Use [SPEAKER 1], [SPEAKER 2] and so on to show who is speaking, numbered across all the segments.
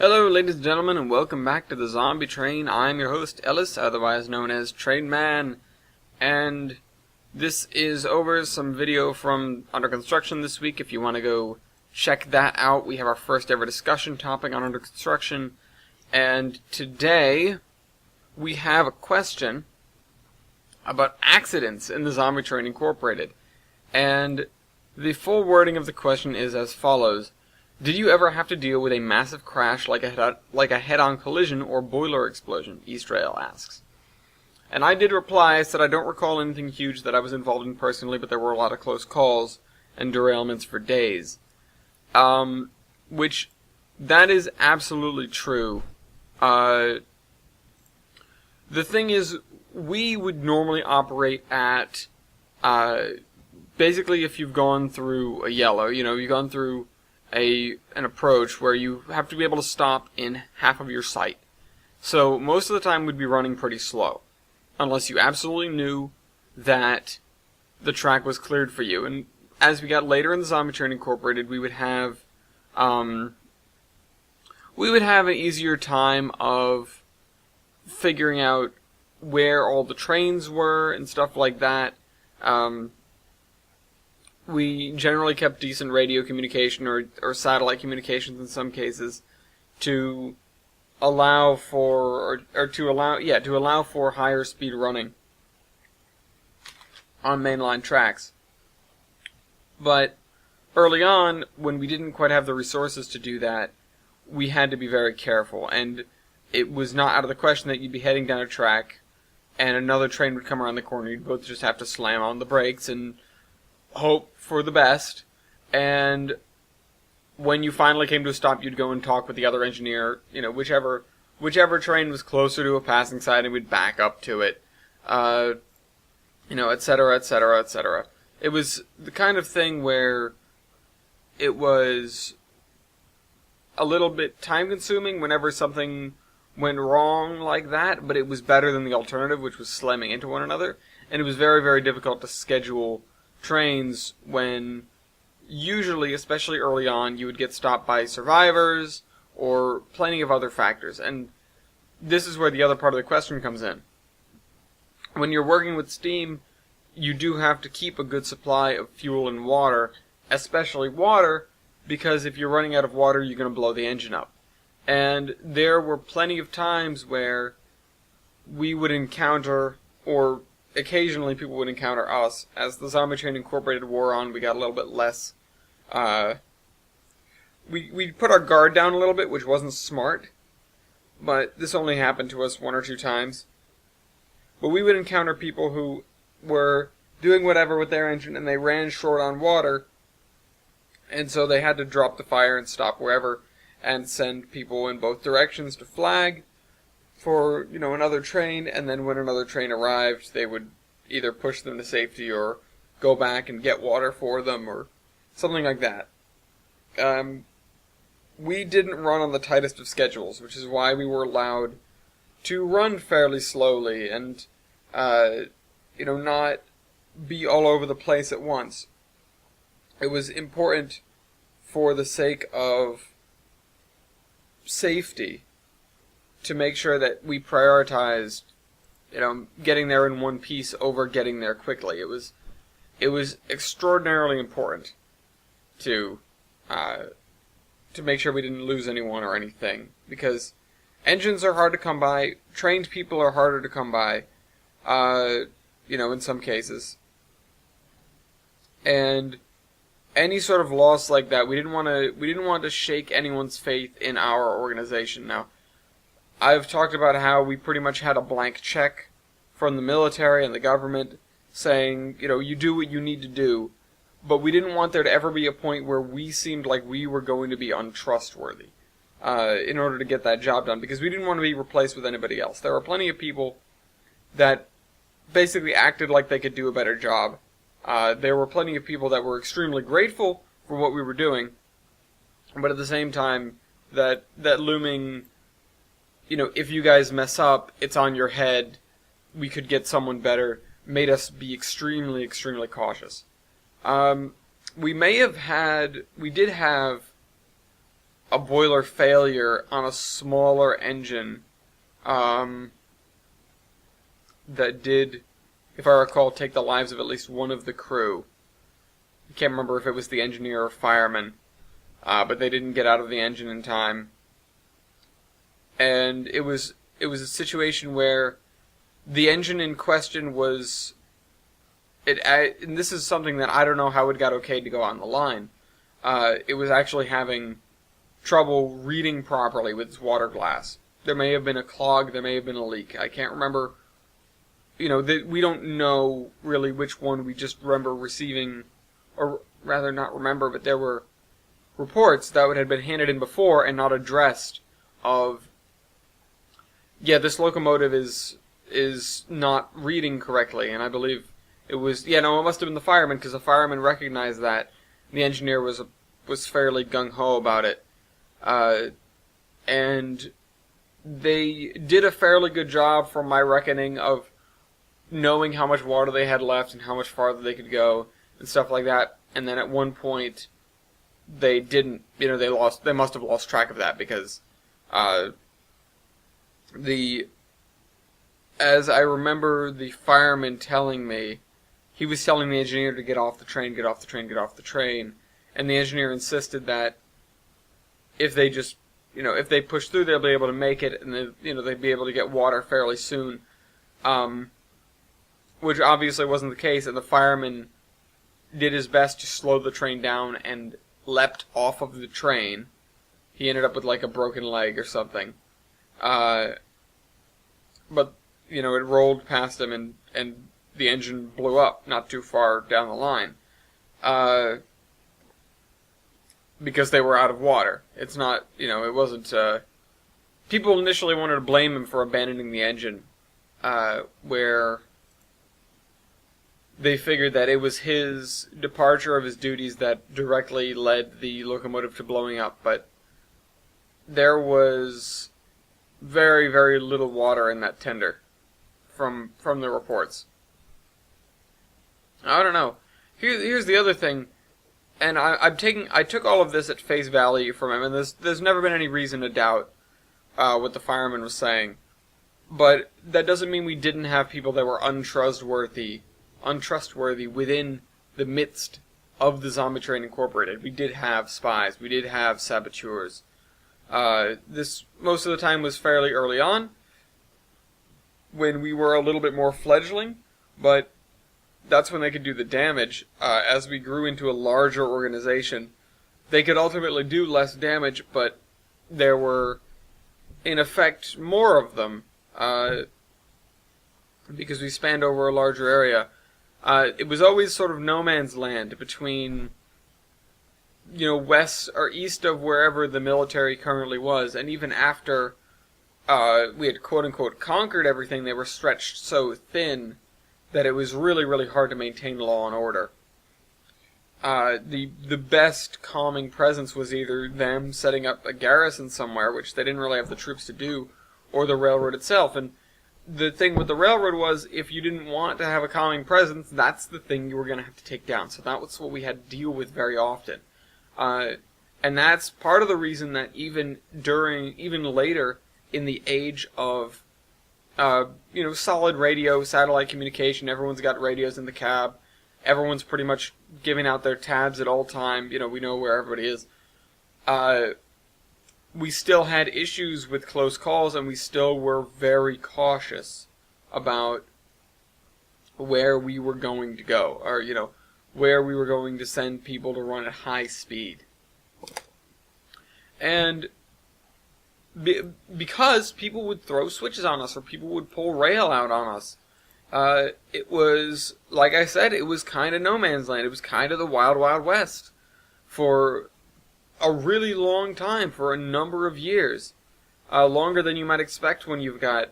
[SPEAKER 1] Hello, ladies and gentlemen, and welcome back to the Zombie Train. I'm your host, Ellis, otherwise known as Train Man, and this is over some video from Under Construction this week. If you want to go check that out, we have our first ever discussion topic on Under Construction, and today we have a question about accidents in the Zombie Train Incorporated, and the full wording of the question is as follows. Did you ever have to deal with a massive crash like a head-on collision or boiler explosion? Eastrail asks. And I did reply. I said I don't recall anything huge that I was involved in personally, but there were a lot of close calls and derailments for days. Which, that is absolutely true. The thing is, we would normally operate at, basically if you've gone through a yellow, you've gone through an approach where you have to be able to stop in half of your sight. So most of the time we'd be running pretty slow, unless you absolutely knew that the track was cleared for you. And as we got later in the Zombie Train Incorporated, we would have an easier time of figuring out where all the trains were and stuff like that. We generally kept decent radio communication or satellite communications in some cases to allow for higher speed running on mainline tracks. But early on, when we didn't quite have the resources to do that, we had to be very careful, and it was not out of the question that you'd be heading down a track and another train would come around the corner. You'd both just have to slam on the brakes and hope for the best, and when you finally came to a stop, you'd go and talk with the other engineer, whichever train was closer to a passing side, and we'd back up to it, et cetera, et cetera, et cetera. It was the kind of thing where it was a little bit time-consuming whenever something went wrong like that, but it was better than the alternative, which was slamming into one another, and it was very, very difficult to schedule trains when usually, especially early on, you would get stopped by survivors or plenty of other factors. And this is where the other part of the question comes in. When you're working with steam, you do have to keep a good supply of fuel and water, especially water, because if you're running out of water, you're going to blow the engine up. And there were plenty of times where we would encounter, or occasionally people would encounter us. As the Zombie Train Incorporated wore on, we got a little bit less, we put our guard down a little bit, which wasn't smart, but this only happened to us one or two times. But we would encounter people who were doing whatever with their engine, and they ran short on water, and so they had to drop the fire and stop wherever, and send people in both directions to flag for, another train, and then when another train arrived, they would either push them to safety or go back and get water for them or something like that. We didn't run on the tightest of schedules, which is why we were allowed to run fairly slowly and, not be all over the place at once. It was important for the sake of safety to make sure that we prioritized, getting there in one piece over getting there quickly. It was extraordinarily important to make sure we didn't lose anyone or anything, because engines are hard to come by, trained people are harder to come by, in some cases. And any sort of loss like that, we didn't want to shake anyone's faith in our organization. Now, I've talked about how we pretty much had a blank check from the military and the government saying, you do what you need to do, but we didn't want there to ever be a point where we seemed like we were going to be untrustworthy in order to get that job done, because we didn't want to be replaced with anybody else. There were plenty of people that basically acted like they could do a better job. There were plenty of people that were extremely grateful for what we were doing, but at the same time, that looming, if you guys mess up, it's on your head, we could get someone better, made us be extremely, extremely cautious. We did have a boiler failure on a smaller engine that did, if I recall, take the lives of at least one of the crew. I can't remember if it was the engineer or fireman, but they didn't get out of the engine in time. And it was a situation where the engine in question was, and this is something that I don't know how it got okayed to go on the line. It was actually having trouble reading properly with its water glass. There may have been a clog, there may have been a leak. I can't remember. We don't know really which one. We just remember receiving, or rather not remember, but there were reports that had been handed in before and not addressed of, yeah, this locomotive is not reading correctly. And I believe it was, it must have been the fireman, because the fireman recognized that. The engineer was fairly gung-ho about it. And they did a fairly good job, from my reckoning, of knowing how much water they had left and how much farther they could go and stuff like that. And then at one point, they didn't. They must have lost track of that, because as I remember the fireman telling me, he was telling the engineer to get off the train, get off the train, get off the train, and the engineer insisted that if they just, if they push through, they'll be able to make it, and they'd be able to get water fairly soon. Which obviously wasn't the case, and the fireman did his best to slow the train down and leapt off of the train. He ended up with like a broken leg or something. But, it rolled past him and the engine blew up not too far down the line. Because they were out of water. It's not, it wasn't, people initially wanted to blame him for abandoning the engine, where they figured that it was his departure of his duties that directly led the locomotive to blowing up, but there was very, very little water in that tender from the reports. I don't know. Here's the other thing, and I took all of this at face value from him, and there's never been any reason to doubt what the fireman was saying, but that doesn't mean we didn't have people that were untrustworthy within the midst of the Zombie Train Incorporated. We did have spies. We did have saboteurs. This, most of the time, was fairly early on, when we were a little bit more fledgling, but that's when they could do the damage. As we grew into a larger organization, they could ultimately do less damage, but there were, in effect, more of them, because we spanned over a larger area. It was always sort of no man's land between, west or east of wherever the military currently was, and even after we had quote-unquote conquered everything, they were stretched so thin that it was really, really hard to maintain law and order. The best calming presence was either them setting up a garrison somewhere, which they didn't really have the troops to do, or the railroad itself. And the thing with the railroad was, if you didn't want to have a calming presence, that's the thing you were going to have to take down. So that was what we had to deal with very often. And that's part of the reason that even later in the age of, solid radio, satellite communication, everyone's got radios in the cab, everyone's pretty much giving out their tabs at all time, we know where everybody is. We still had issues with close calls, and we still were very cautious about where we were going to go, or, where we were going to send people to run at high speed. And because people would throw switches on us, or people would pull rail out on us, it was, like I said, it was kind of no man's land. It was kind of the Wild Wild West for a really long time, for a number of years. Longer than you might expect when you've got,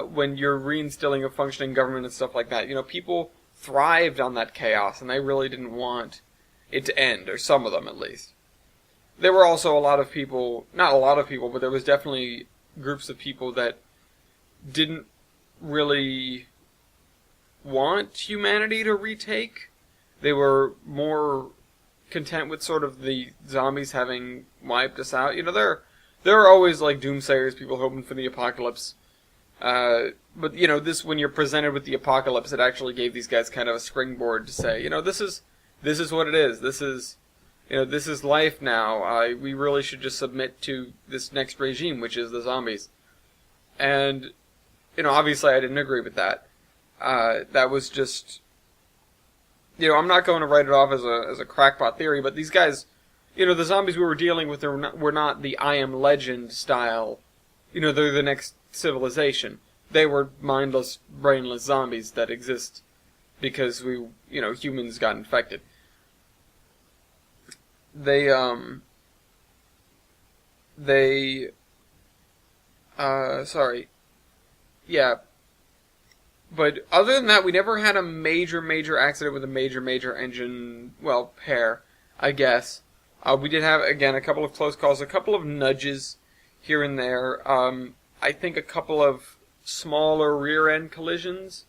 [SPEAKER 1] when you're reinstilling a functioning government and stuff like that. People thrived on that chaos, and they really didn't want it to end, or some of them at least. There were also a lot of people, not a lot of people, but there was definitely groups of people that didn't really want humanity to retake. They were more content with sort of the zombies having wiped us out. There are always like doomsayers, people hoping for the apocalypse. But when you're presented with the apocalypse, it actually gave these guys kind of a springboard to say, this is what it is. This is life now. We really should just submit to this next regime, which is the zombies. And obviously, I didn't agree with that. That was just, I'm not going to write it off as a crackpot theory, but these guys, the zombies we were dealing with were not the I Am Legend style. They're the next civilization. They were mindless, brainless zombies that exist because humans got infected. Yeah. But other than that, we never had a major accident with a major engine, pair, I guess. We did have, again, a couple of close calls, a couple of nudges here and there. I think a couple of smaller rear-end collisions.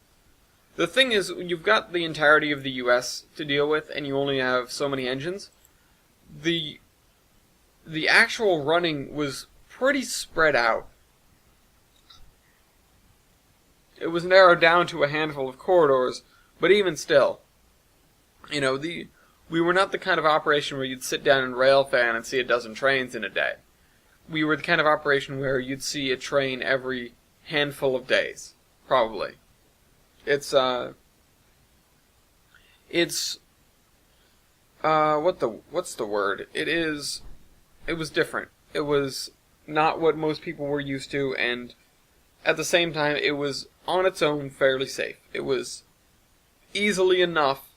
[SPEAKER 1] The thing is, you've got the entirety of the U.S. to deal with, and you only have so many engines. The actual running was pretty spread out. It was narrowed down to a handful of corridors, but even still, we were not the kind of operation where you'd sit down in railfan and see a dozen trains in a day. We were the kind of operation where you'd see a train every handful of days, probably. What's the word? It was different. It was not what most people were used to, and at the same time, it was on its own fairly safe. It was easily enough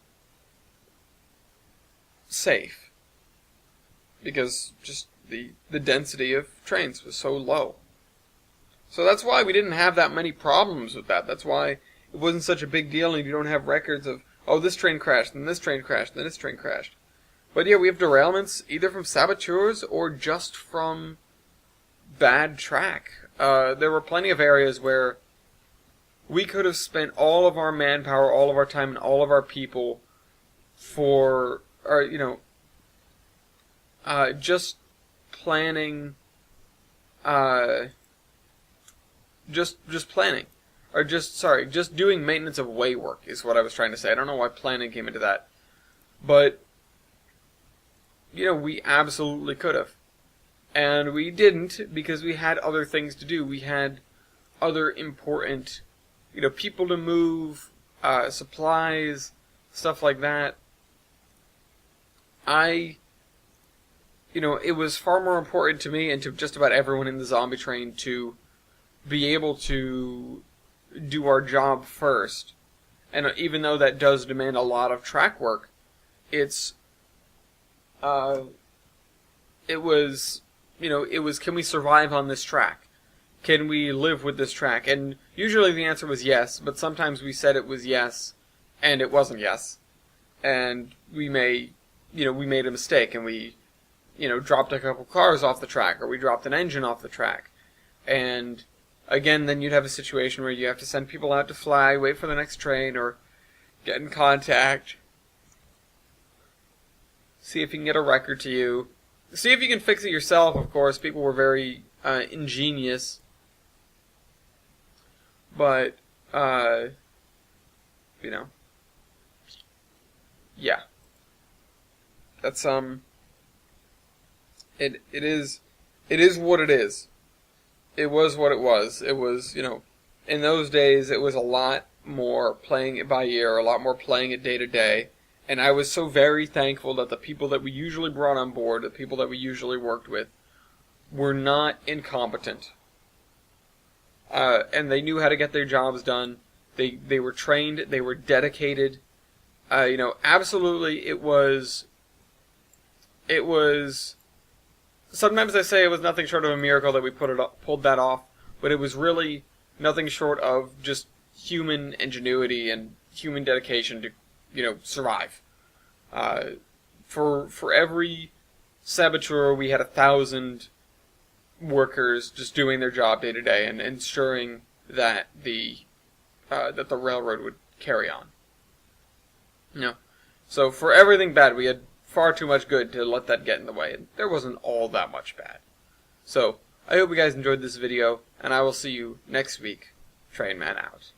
[SPEAKER 1] safe because just the density of trains was so low. So that's why we didn't have that many problems with that. That's why it wasn't such a big deal, and you don't have records of, this train crashed, and this train crashed, and this train crashed. But yeah, we have derailments either from saboteurs or just from bad track. There were plenty of areas where we could have spent all of our manpower, all of our time, and all of our people just planning, just planning, or just doing maintenance of way work is what I was trying to say. I don't know why planning came into that, but we absolutely could have. And we didn't because we had other things to do. We had other important, people to move, supplies, stuff like that. It was far more important to me and to just about everyone in the zombie train to be able to do our job first. And even though that does demand a lot of track work, it was, can we survive on this track? Can we live with this track? And usually the answer was yes, but sometimes we said it was yes, and it wasn't yes. And we made a mistake, and we, dropped a couple cars off the track, or we dropped an engine off the track. And again, then you'd have a situation where you have to send people out to fly, wait for the next train, or get in contact, see if you can get a record to you. See if you can fix it yourself, of course. People were very ingenious. But, yeah. That's, it is what it is. It was what it was. It was, in those days, it was a lot more playing it by ear, a lot more playing it day to day. And I was so very thankful that the people that we usually brought on board, the people that we usually worked with, were not incompetent. And they knew how to get their jobs done. They were trained. They were dedicated. Absolutely, it was. Sometimes I say it was nothing short of a miracle that we pulled that off, but it was really nothing short of just human ingenuity and human dedication to, survive. For every saboteur, we had 1,000 workers just doing their job day to day and ensuring that the railroad would carry on. So for everything bad, we had far too much good to let that get in the way. And there wasn't all that much bad. So, I hope you guys enjoyed this video, and I will see you next week. Train Man out.